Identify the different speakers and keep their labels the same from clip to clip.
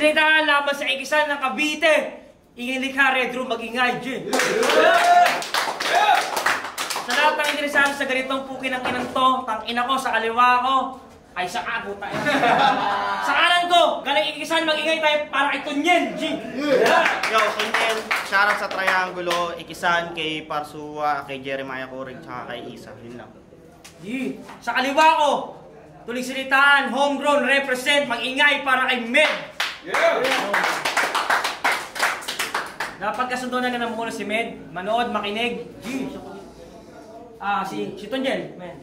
Speaker 1: salita laban sa ikisan ng Cavite. Ingilikha, Red Room, mag-ingay, G. Sa lahat ng interesado sa ganitong pukin ng inang to, tang ina ko sa kaliwa ko, ay sa abo tayo. Sa kanan ko, galing ikisan, mag-ingay tayo para kay Tunyen, G.
Speaker 2: Yo, Tunyen, shoutout sa Triangulo, ikisan kay Parsua, kay Jeremiah Corig, tsaka kay Isa. Yun lang.
Speaker 1: G. Sa kaliwa ko, tuling silitaan, homegrown, represent, mag-ingay para kay Med. Napagkasundo na nga muna si Med, manood, makinig. G. Si Tunyen, man.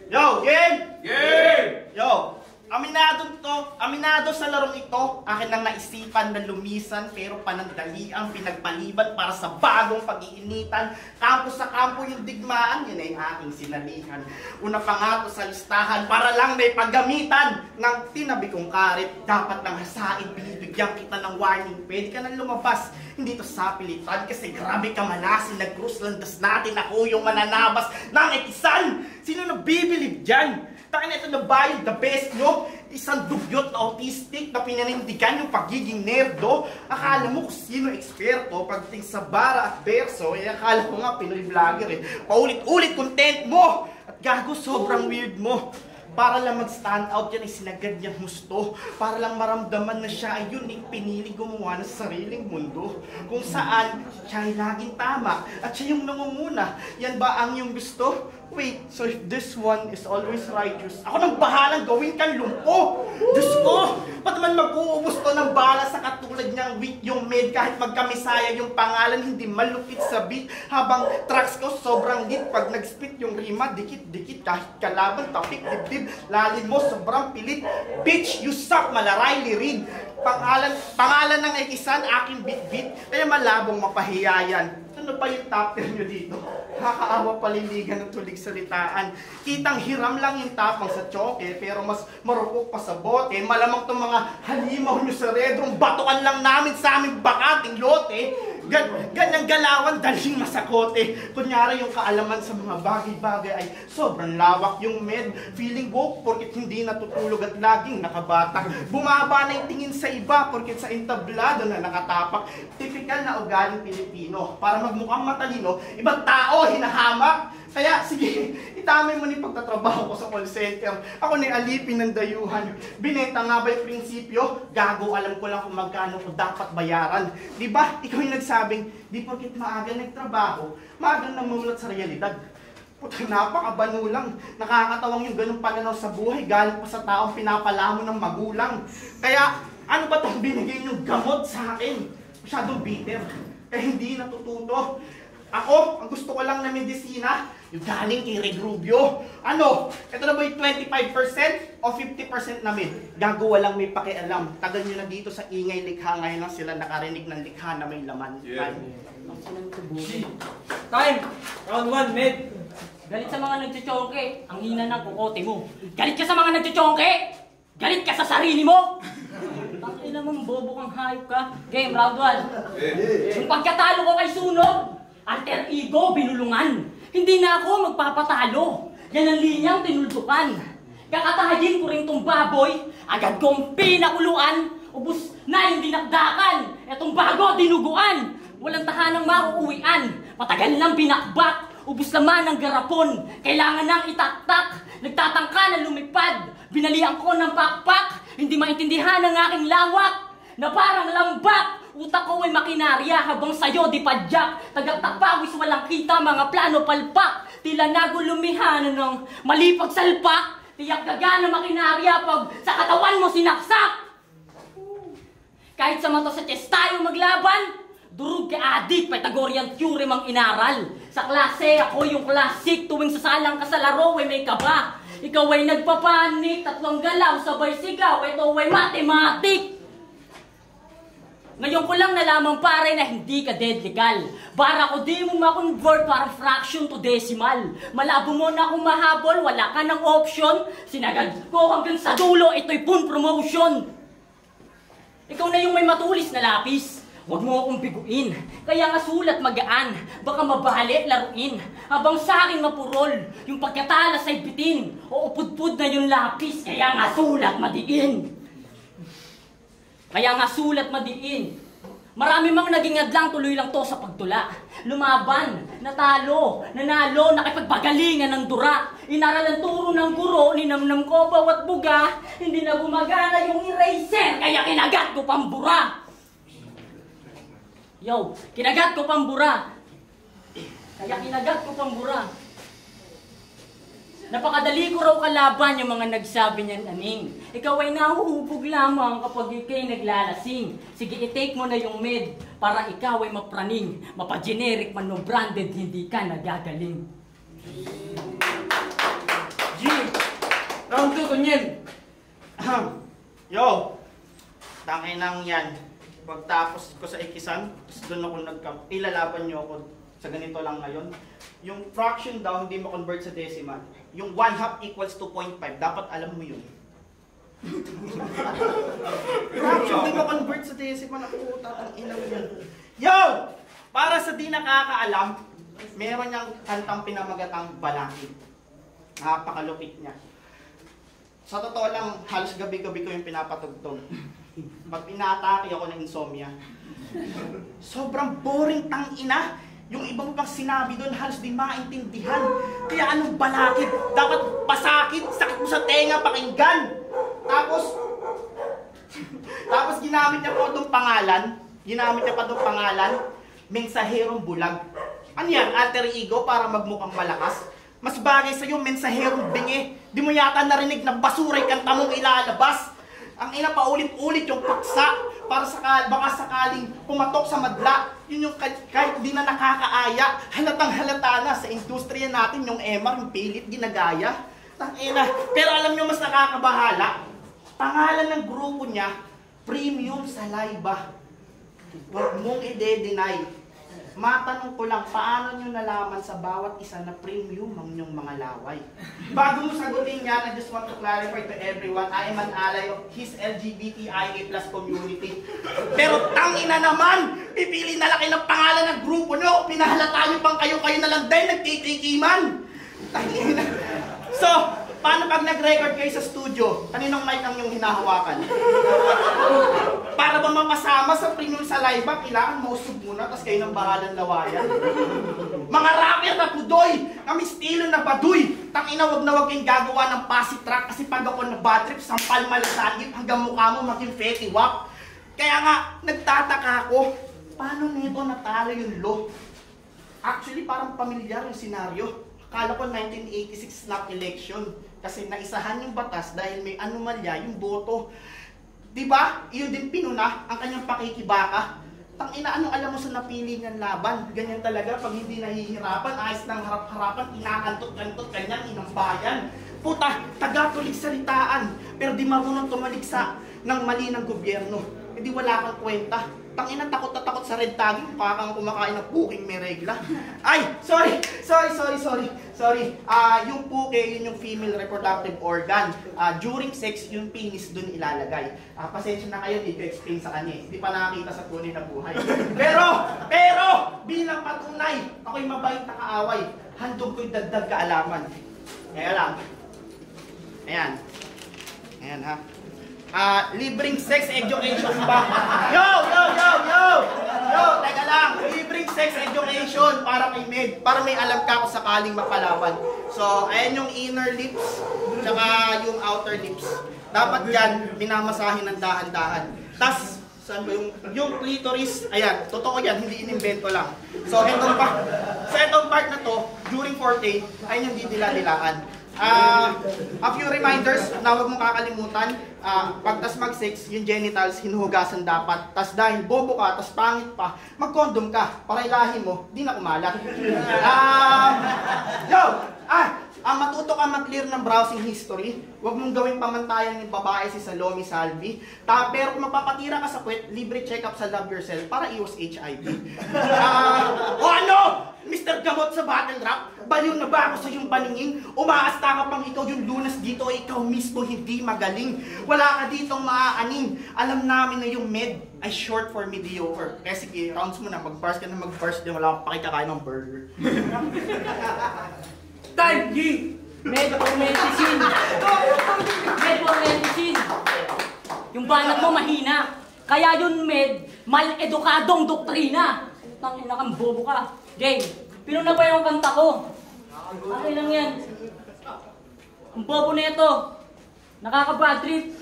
Speaker 2: Yo, game! Game! Yo, aminado sa larong ito, akin lang naisipan na lumisan pero panandaliang pinagpaliban para sa bagong pag-iinitan. Kampo sa kampo yung digmaan, yun ay aking sinalihan. Una pa nga to sa listahan para lang may paggamitan ng tinabi kong karit. Dapat lang hasain, binibigyan kita ng warning. Pwede ka nang lumabas, hindi to sa pilitan kasi grabe ka malasin. Nag-cruise landas natin, ako yung mananabas ng ikisan. Sino na bibilib dyan? Takin na ito na bayad, the best nyo. Isang dugyot na autistic na pinanindigan yung pagiging nerdo. Akala mo kung sino eksperto pagdating sa bara at berso. Eh akala ko nga Pinoy vlogger eh. Paulit-ulit content mo. At gago sobrang weird mo. Para lang mag-stand out yan ay sinagad niyang husto. Para lang maramdaman na siya ay unique, pinili gumawa ng sariling mundo. Kung saan siya ay laging tama at siya yung nangunguna. Yan ba ang iyong gusto? Wait, so if this one is always righteous, ako nang bahalang gawin kang lumpo! Diyos ko! Ba't man mag-uubos to ng bala sa katulad niyang weak yung Med kahit magkamisaya yung pangalan, hindi malupit sa beat. Habang tracks ko sobrang lit pag nag-spit yung rima, dikit-dikit kahit kalaban, tapik, dibdib, lalim mo sobrang pilit. Bitch, you suck, malaray, lirig. Pangalan ng ikisan, aking bit-bit, kaya malabong mapahiyayan. Ano pa yung top 10 nyo dito? Kakaawa paliligan ng tulig salitaan. Kitang hiram lang yung tapang sa tsoke, pero mas marupok pa sa bote. Malamang itong mga halimaw nyo sa redrong, batukan lang namin sa aming bakating lote. Ganyang galawan, daling masakote. Kunyari yung kaalaman sa mga bagay-bagay ay sobrang lawak yung Med. Feeling woke porkit hindi natutulog at laging nakabatak. Bumaba na yung tingin sa iba porkit sa entablado na nakatapak. Typical na ugaling Pilipino. Para magmukhang matalino, ibang tao hinahamak. Kaya sige, itamay mo ni pagtatrabaho ko sa call center. Ako ni alipin ng dayuhan. Binenta nga ba yung prinsipyo? Gago, alam ko lang kung magkano ko dapat bayaran. Diba? Ikaw yung nagsabing, di porkit maaga nagtrabaho, maaga nang mamulat sa realidad. Putang napakabano lang. Nakakatawang yung ganung pananaw sa buhay. Galing pa sa taong pinapalamo ng magulang. Kaya, ano ba itong binigay niyong gamot sa akin? Masyadong bitter. Kaya hindi natututo. Ako, ang gusto ko lang na medisina, yung galing kay Reg Rubio. Ano? Ito na ba yung 25% o 50% na med? Gagawa lang may pakialam. Tagal nyo na dito sa ingay likha. Ngayon lang sila nakarinig ng likha na may laman.
Speaker 3: Yeah.
Speaker 1: Time! Round 1, Med.
Speaker 4: Galit sa mga nagtsutsongke, ang hina ng kukote mo. Galit ka sa mga nagtsutsongke! Galit ka sa sarili mo! Tangina mo, bobo kang hayop ka. Game, round 1. Yung pagkatalo ko kay Sunog, alter ego, binulungan. Hindi na ako magpapatalo. Yan ang linyang tinuldukan. Kakatahayin ko rin tong baboy, agad kong pinakuluan. Ubus na yung dinakdakan. Etong bago, dinuguan. Walang tahanang mauuwian. Matagal nang pinakbak. Ubus naman ang garapon. Kailangan nang itaktak. Nagtatangka na lumipad. Binalian ko ng pakpak. Hindi maintindihan ang aking lawak. Na parang lambak. Utak ko ay makinarya habang sa'yo di padyak. Tagaktak pawis walang kita, mga plano palpak. Tila nagulumihan ng malipag salpak. Tiyak gagana makinarya pag sa katawan mo sinaksak. Kahit sa mata sa chest tayo maglaban. Durug ka adik, Pythagorean theorem ang inaral. Sa klase ako yung classic. Tuwing sasalang ka sa laro ay may kaba. Ikaw ay nagpapanik, tatlong galaw sabay sigaw. Ito ay mathematic. Ngayon ko lang nalaman pare na hindi ka dead legal. Bara ko di mo ma-convert para fraction to decimal. Malabo mo na akong mahabol, wala ka ng option. Sinagad ko hanggang sa dulo, ito'y pun promotion. Ikaw na yung may matulis na lapis. Huwag mo akong biguin. Kaya nga sulat magaan, baka mabali laruin. Habang sa akin mapurol, yung pagkatalas ay bitin. O upudpud na yung lapis, kaya nga sulat madiin. Kaya nga sulat madiin. Marami mang naging adlang, tuloy lang to sa pagtula. Lumaban, natalo, nanalo, nakipagbagalingan ng dura. Inaral ang turo ng guro, ninamnam ko bawat buga. Hindi na gumagana yung eraser, kaya kinagat ko pambura. Yo, kinagat ko pambura. Kaya kinagat ko pambura. Napakadali ko raw kalaban yung mga nagsabi niyan, aning. Ikaw ay nahuhubog lamang kapag ikay naglalasing. Sige, i-take mo na yung med para ikaw ay mapraning. Mapa-generic man no branded, hindi ka nagagaling.
Speaker 1: G! Round 2, Tunyen!
Speaker 2: Yo! Tanginang yan. Pagtapos ko sa ikisan, doon ako ilalaban niyo ako sa ganito lang ngayon. Yung fraction daw, hindi mo convert sa decimal. Yung 1/2 equals 2.5. Dapat alam mo yun. Fraction, hindi mo convert sa decimal. Ako, tatang ilaw yan. Yo! Para sa di nakakaalam, meron niyang kantang pinamagatang Balakid. Napakalupit niya. Sa totoo lang, halos gabi-gabi ko yung pinapatugtog. Pag inaatake ako ng insomnia. Sobrang boring tangina. Yung ibang pang sinabi doon, halos di maintindihan. Kaya anong balakid? Dapat pasakit, sakit mo sa tenga, pakinggan. Tapos ginamit niya pa itong pangalan, mensaherong bulag. Ano yan, alter ego para magmukhang malakas? Mas bagay sa'yo, mensaherong bingi. Di mo yata narinig na basuray kanta mong ilalabas. Ang ina paulit-ulit yung paksa para baka sakaling pumatok sa madla. Yun yung kahit di na nakakaaya, halatang halata na sa industriya natin yung MR, yung pilit ginagaya. Tangina. Pero alam nyo mas nakakabahala, pangalan ng grupo niya, Premium Saliva. Huwag mong i-deny. Matanong ko lang, paano nyo nalaman sa bawat isa na premium ang inyong mga laway? Bago mo sagutin yan, I just want to clarify to everyone, I am an ally of his LGBTIA+ community. Pero tangina naman! Pipili na laki ng pangalan ng grupo nyo! Pinahalata nyo pang kayo na lang din, nagtitikiman! Tangina. So, paano pag nag-record kayo sa studio? Kaninong mic ang yung hinahawakan? Para ba mapasama sa Premium Saliva, kailangan mausog muna, tapos kayo ng bahalang lawayan. Mga rapper na pudoy, kami estilo na baduy. Tangina, wag na wag kayong gagawa ng passy track kasi pag ako na bad trip, sampal malasagip hanggang mukha mo maging fetty wap. Kaya nga, nagtataka ako, paano nito natalo yung law? Actually, parang pamilyar yung senaryo. Akala ko 1986 snap election kasi naisahan yung batas dahil may anomalya yung boto. Diba? Iyon din pinuna ang kanyang pakikibaka. Tangina, anong alam mo sa napili niyang laban? Ganyan talaga, pag hindi nahihirapan, ayos ng harap-harapan, inakantot-kantot, kanyang inang bayan. Puta, taga-tulig salitaan, pero di marunong tumaliksa ng mali ng gobyerno. Hindi wala kang kwenta. Tangina, takot na takot sa red tagging, pakang kumakain ng puking may regla. Ay, sorry. Yung puke, yun yung female reproductive organ. During sex, yung penis dun ilalagay. Pasensya na kayo, hindi ko explain sa kanya. Hindi pa nakakita sa tunay na buhay. Pero, bilang patunay, ako'y mabait na kaaway. Handog ko'y dagdag kaalaman. Kaya lang. Ayan ha. Libreng sex education ba? Yo! Teka lang. Libreng sex education para kay Med. Para may alam ka kung sakaling mapalaban. So, ayan yung inner lips, tsaka yung outer lips. Dapat yan, minamasahin ng dahan-dahan. Tas, saan ba yung clitoris? Ayan, totoo yan, hindi inimbento lang. So, etong part na to, during forte, ayun yung didila-dilaan. A few reminders na huwag mong kakalimutan. Pagtas mag-sex, yung genitals, hinuhugasan dapat. Tas dahil bobo ka, tas pangit pa, mag-condom ka para ilahin mo, di na kumalat. Matuto ka mag-clear ng browsing history. Huwag mong gawing pamantayan ng babae si Salome Salvi. Pero kung magpapatira ka sa puwet, libre check-up sa Love Yourself para iwas HIV. Mr. Gamot sa battle rap, baliw na ba ako sa iyong paningin? Umaasta ka pang ikaw yung lunas dito, ikaw mismo hindi magaling. Wala ka ditong maaaning. Alam namin na yung med ay short for mediocre. Kaya sige, rounds mo na, mag-bars ka na mag-bars din, wala kang pakikakain ng burger.
Speaker 1: Time, G!
Speaker 4: Med for medicine. Yung banat mo mahina. Kaya yun, Med, mal-edukadong doktrina. Putang ina kang bobo ka. Game, pinuna ba yung kanta ko? Okay lang yan. Ang bobo na ito. Nakaka-bad trip.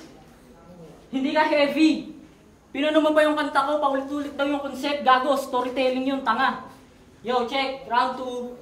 Speaker 4: Hindi ka heavy. Pinuna mo ba yung kanta ko? Paulit-ulit daw yung concept. Gago, storytelling yun, tanga. Yo, check. Round 2.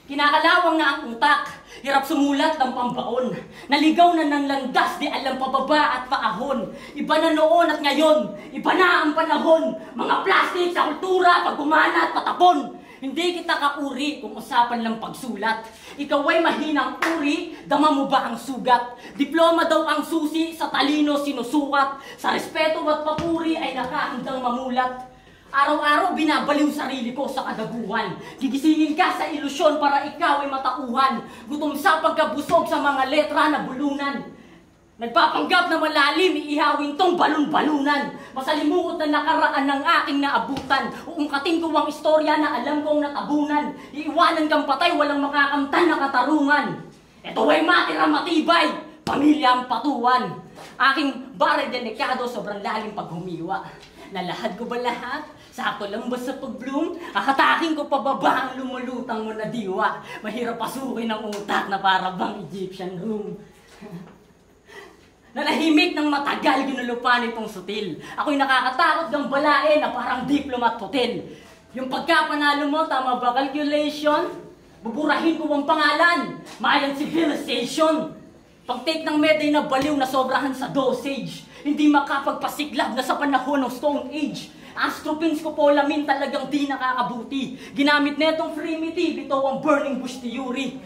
Speaker 4: Kinakalawang na ang utak, hirap sumulat ng pambaon. Naligaw na ng landas, di alam pababa at paahon. Iba na noon at ngayon, iba na ang panahon. Mga plastic sa kultura, paggumana at patapon. Hindi kita kauri kung usapan lang pagsulat. Ikaw ay mahinang uri, dama mo ba ang sugat? Diploma daw ang susi, sa talino sinusukat. Sa respeto at papuri ay nakahandang mamulat. Araw-araw binabaliw sarili ko sa kadaguhan. Gigisingin ka sa ilusyon para ikaw ay matauhan. Gutom sa pagkabusog sa mga letra na bulunan. Nagpapanggap na malalim, iihawin tong balon-balunan. Masalimuot na nakaraan ng aking naabutan. Uungkatin ko ang istorya na alam kong natabunan. Iiwanan kang patay, walang makakamtan na katarungan. Ito ay matira matibay, pamilya ang patuan. Aking bare delikado, sobrang lalim pag humiwa. Nalahad ko ba lahat? Sakto lang ba sa pag-bloom? Akataking ko pababa ang lumulutang mo na diwa. Mahirap pasukin ang utak na para bang Egyptian room. Nalahimik ng matagal, ginulupan itong sutil. Ako'y nakakatakot ng balae na parang diplomat hotel. Yung pagkapanalo mo, tama ba calculation? Buburahin ko ang pangalan, Mayan Civilization. Pag-take ng meday na baliw na sobrahan sa dosage. Hindi makapagpasiklab na sa panahon ng Stone Age. Astropins ko po lamin talagang di nakakabuti. Ginamit netong primitive, ito ang burning bush theory.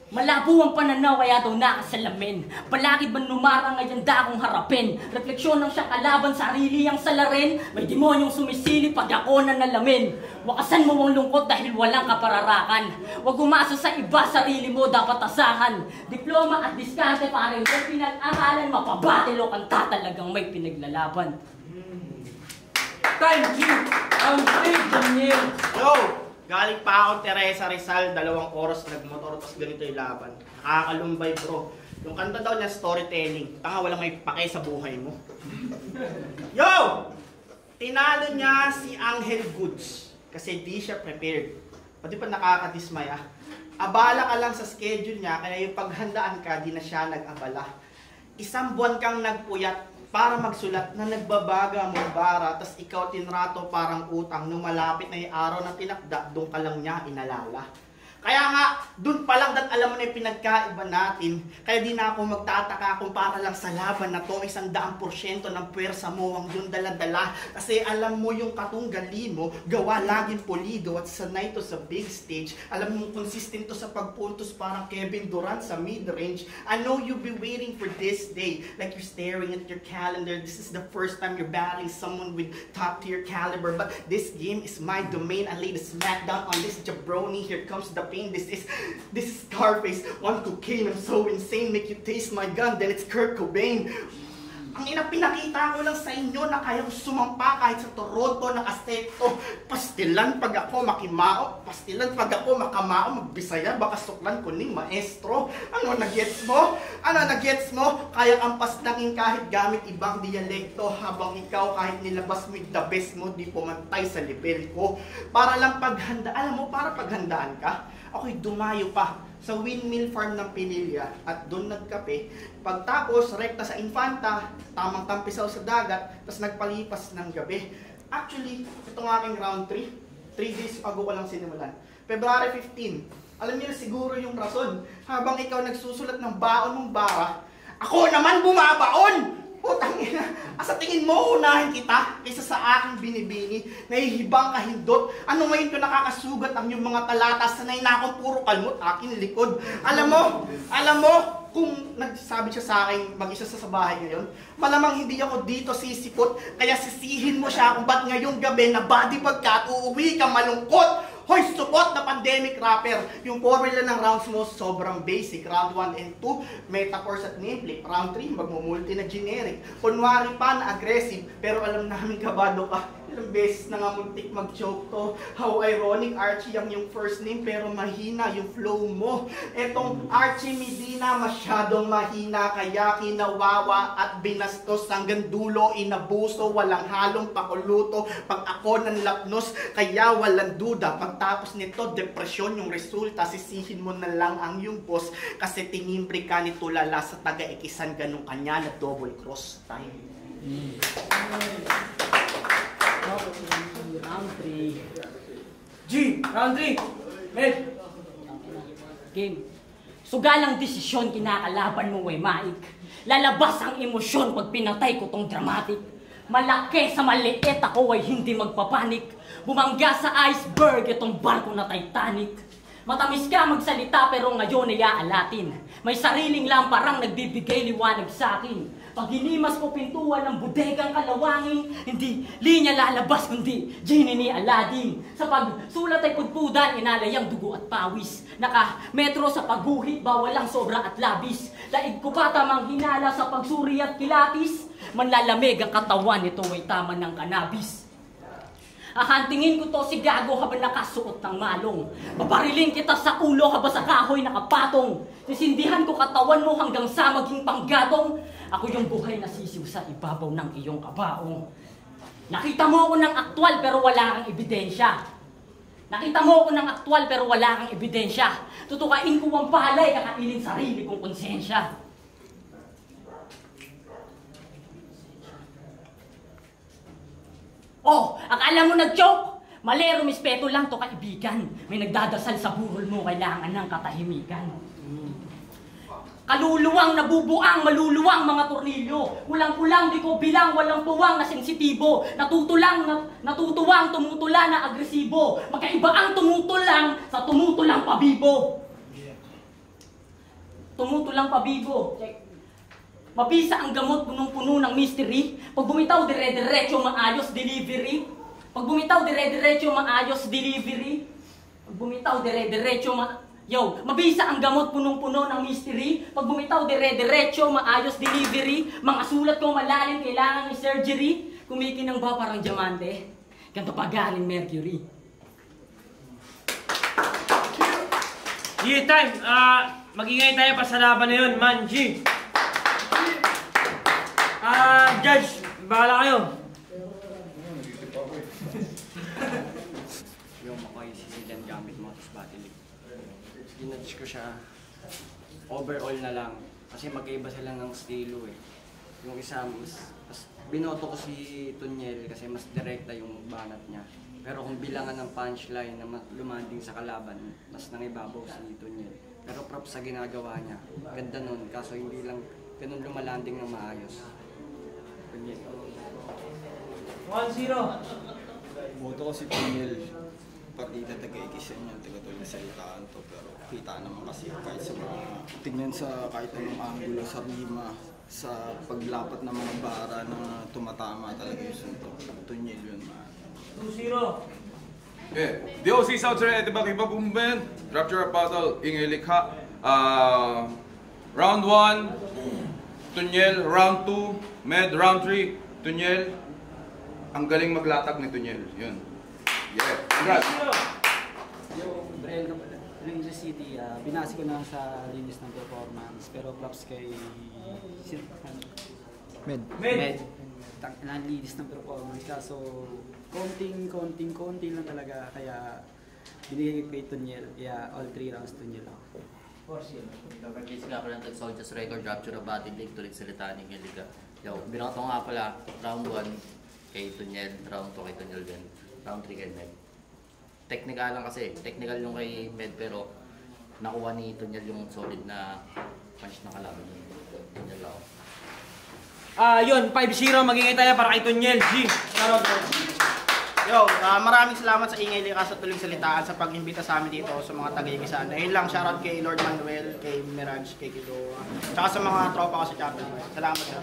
Speaker 4: Malabo ang pananaw kaya daw nakasalamin. Palakid man numarang ngayon akong harapin. Refleksyon ng siya kalaban, sarili ang salarin. May demonyong sumisili pag ako na nalamin. Wakasan mo ang lungkot dahil walang kapararakan. Huwag umasa sa iba, sarili mo dapat asahan. Diploma at diskarte para yung pinag-aralan. Mapabatilo kanta talagang may pinaglalaban.
Speaker 1: Time G! Ang big Daniel!
Speaker 2: Yo! Galing pa ako Teresa Rizal, 2 oras nagmotor, tapos ganito yung laban. Nakakalumbay bro. Yung kanta daw niya storytelling, tanga walang may pake sa buhay mo. Yo! Tinalo niya si Angel Goods kasi di siya prepared. Pati pa nakakadismaya. Abala ka lang sa schedule niya, kaya yung paghandaan ka, di na siya nag-abala. 1 buwan kang nagpuyat para magsulat na nagbabaga mong bara, tas ikaw tinrato parang utang. Nung malapit na yung araw na tinakda, doon ka lang niya inalala. Kaya nga, doon pa lang dat alam mo na yung pinagkaiba natin. Kaya di na ako magtataka kung para lang sa laban na to, 100% ng puwersa mo ang doon dala-dala. Kasi alam mo yung katunggali mo, gawa laging polido at sanay to sa big stage. Alam mo consistent to sa pagpuntos parang Kevin Durant sa mid-range. I know you'll be waiting for this day. Like you're staring at your calendar. This is the first time you're battling someone with top tier caliber. But this game is my domain. I lay the smackdown on this jabroni. Here comes the This is Scarface, 1 cocaine, I'm so insane, make you taste my gun, then it's Kurt Cobain. Ang pinakita ko lang sa inyo na kayang sumampa kahit sa Toronto, nakasekto. Pastilan pag ako makimao, pastilan pag ako makamao, magbisaya, baka suklan ko ning maestro. Ano na-gets mo? Ano na-gets mo? Kaya ampas langin kahit gamit ibang dialekto, habang ikaw kahit nilabas mo the best mo, di pumantay sa level ko. Para lang paghanda, alam mo, para paghandaan ka, ako'y dumayo pa sa windmill farm ng Pinilya at doon nagkape. Pagtapos, rekta sa Infanta, tamang tampisaw sa dagat, tapos nagpalipas ng gabi. Actually, ito ng aking round 3. 3 days ago ko lang sinimulan. February 15. Alam niyo na siguro yung rason. Habang ikaw nagsusulat ng baon mong bara, ako naman bumabaon! Putang ina, sa tingin mo unahin kita kaysa sa aking binibini, nahihibang kahindot. Ano ngayon ko nakakasugat ang yung mga talata, sanay na akong puro kalmot, aking likod. Alam mo, kung nagsabi siya sa akin mag-isa sa bahay ngayon, malamang hindi ako dito sisipot, kaya sisihin mo siya kung ba't ngayong gabi na body bag ka at uuwi ka malungkot. Hoy, support na pandemic rapper. Yung formula ng rounds mo, sobrang basic. Round 1 and 2, metaphors at nameplate. Round 3, magmumulti na generic. Kunwari pa na aggressive, pero alam namin kabado ka. Ilang beses na nga muntik mag-joke to. How ironic, Archie ang yung first name, pero mahina yung flow mo. Etong Archie Medina, masyadong mahina, kaya kinawawa at binastos hanggang dulo, inabuso, walang halong pakuluto. Pag ako ng lapnos, kaya walang duda. Pagtapos nito, depresyon yung resulta, sisihin mo na lang ang yung boss. Kasi tinimbre ka ni tulala sa taga-ikisan, ganun kanya na double cross time.
Speaker 4: Round 3.
Speaker 1: G, round 3. Med.
Speaker 4: Game. Sugalang desisyon kinakalaban mo, Maik. Lalabas ang emosyon pag pinatay ko tong dramatic. Malaki sa maliit, ako ay hindi magpapanik. Bumangga sa iceberg itong barko na Titanic. Matamis ka magsalita pero ngayon ay aalatin. May sariling lamparang nagbibigay liwanag sa akin. Pag hinimas ko pintuan ng bodegang kalawangin, hindi linya lalabas kundi genie ni Aladdin. Sa pagsulat ay pudpudan, inalayang dugo at pawis. Naka-metro sa pagguhit, bawalang sobra at labis. Laig ko pa tamang hinala sa pagsuri at kilatis. Manlalamig ang katawan, ito ay tama ng kanabis. Ahantingin ko to si Gago habang nakasuot ng malong. Babariling kita sa ulo habang sa kahoy nakapatong. Sisindihan ko katawan mo hanggang sa maging panggatong. Ako yung buhay na sisiw sa ibabaw ng iyong kabaong. Nakita mo ako ng aktwal pero wala kang ebidensya. Nakita mo ako ng aktwal pero wala kang ebidensya. Tutukain ko ang palay, kakainin sarili kong konsensya. Oh, akala mo nag-joke? Mali, rumispeto lang to kaibigan. May nagdadasal sa burol mo, kailangan ng katahimikan. Kaluluwang nabubuang, maluluwang mga tornilyo. Kulang-kulang, di ko bilang, walang puwang na sensitibo. Natutuwang, tumutula na agresibo. Magkaiba ang tumutulang sa tumutulang pabibo. Tumutulang pabibo. Check. Mabisa ang gamot punong-puno ng mystery. Pag bumitaw, dire-diretso maayos delivery. Pag bumitaw, dire-diretso maayos delivery. Pag bumitaw, dire-diretso Yo, mabisa ang gamot punong-puno ng mystery. Pag bumitaw, dire-diretso maayos delivery. Mga sulat ko malalim, kailangan ng surgery. Kumikinang ba parang diamante? Ganto pa galing Mercury.
Speaker 1: Time, mag-ingay tayo pa sa laban na yun, man, G. Judge, bahala kayo.
Speaker 3: Yung makoy sisilan gamit mo, tapos batilig. Ginudge ko siya, overall na lang. Kasi magkaiba sila ng estilo eh. Yung isa, mas binoto ko si Tunyel kasi mas direkta yung banat niya. Pero kung bilangan ng punchline na lumanding sa kalaban, mas nangibabaw si Tunyel. Pero props sa ginagawa niya. Ganda nun, kaso hindi lang ganun lumalanding ng maayos.
Speaker 1: 1-0.
Speaker 5: Boto ko si Tunyel. Partida taga-ikisan niya, taga-tuloy salitaan to. Pero kita naman kasi kahit sa mga tingnan sa kahit anong angulo sa rima, sa paglapat ng mga bara na tumatama talaga yung suntok. Tunyel yun, man.
Speaker 1: 2-0.
Speaker 6: 예, DOC 사우트의 에드바기바 붐벤 드랍주라 바틀 잉엘리카 라운드 1 Tunyel, round 2 Med, round 3 Tunyel. Ang galing maglatag ni Tunyel, yun. Yeah, congrats.
Speaker 7: Yung Brel na pala, Ranger City, binasi ko na sa linis ng performance, pero props kay Med. Linis ng performance, kaso konting lang talaga, kaya binigay kay Tunyel, kaya all 3 rounds Tunyel ako.
Speaker 8: Pag-case nga pala ng Soldiers record, Rapture of Battle League, tulit sa Litani ng Liga. Yo, binato nga pala, round 1 kay Tunyel, round 2 kay Tunyel din, round 3 kay Med. Technical lang kasi, technical yung kay Med pero nakuha ni Tunyel yung solid na punch na kalaban yung Tunyel ako.
Speaker 1: Yun, 5-0, magingay tayo para kay Tunyel, G.
Speaker 2: Yo, maraming salamat sa Ingay Lika sa tuling salitaan sa pag-imbita sa amin dito sa mga taga-ikisan. Ayun lang, shoutout kay Lord Manuel, kay Mirage, kay Kido, tsaka sa mga tropa ko sa chapel. Salamat, sir.